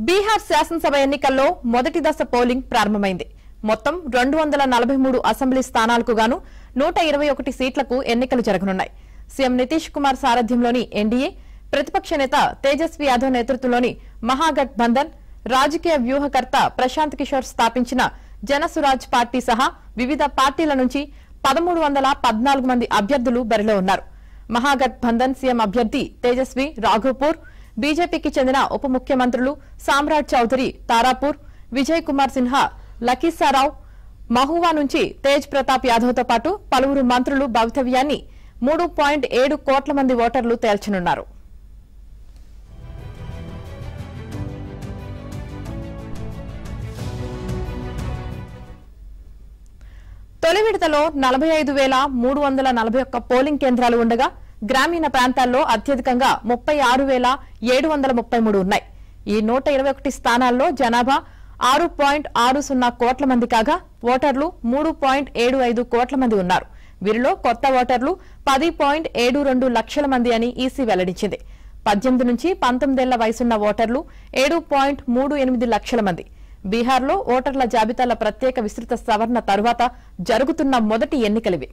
బీహార్ శాసనసభ ఎన్నికల్లో మొదటి దశ పోలింగ్ ప్రారంభమైంది. మొత్తం 243 అసెంబ్లీ స్థానాలకు గాను 121 సీట్లకు ఎన్నికలు జరగనున్నాయి. సీఎం నితీష్ కుమార్ సారథ్యంలోని ఎన్డీఏ, ప్రతిపక్ష నేత తేజస్వి యాదవ్ నేతృత్వంలోని మహాగఠబంధన్, రాజకీయ వ్యూహకర్త ప్రశాంత్ కిషోర్ స్థాపించిన జనసురాజ్ పార్టీ సహా వివిధ పార్టీల నుంచి 1314 మంది అభ్యర్థులు బరిలో ఉన్నారు. మహాగఠబంధన్ సీఎం అభ్యర్థి తేజస్వి రాఘోపూర్, బీజేపీకి చెందిన ఉప ముఖ్యమంత్రులు సామ్రాట్ చౌదరి తారాపూర్, విజయ్ కుమార్ సిన్హా లఖీసారావు, మహువా నుంచి తేజ్ ప్రతాప్ యాదవ్ తో పాటు పలువురు మంత్రులు భవితవ్యాన్ని 3.7 కోట్ల మంది ఓటర్లు తేల్చనున్నారు. తొలి విడతలో 45,341 పోలింగ్ కేంద్రాలు ఉండగా గ్రామీణ ప్రాంతాల్లో అత్యధికంగా 36,733 ఉన్నాయి. ఈ 121 స్థానాల్లో జనాభా 6.60 కోట్ల మంది కాగా ఓటర్లు 3.75 కోట్ల మంది ఉన్నారు. వీరిలో కొత్త ఓటర్లు 10.72 లక్షల మంది అని ఈసీ వెల్లడించింది. 18 నుంచి 19 ఏళ్ల వయసున్న ఓటర్లు 7.38 లక్షల మంది. బీహార్లో ఓటర్ల జాబితాల ప్రత్యేక విస్తృత సవరణ తరువాత జరుగుతున్న మొదటి ఎన్నికలివి.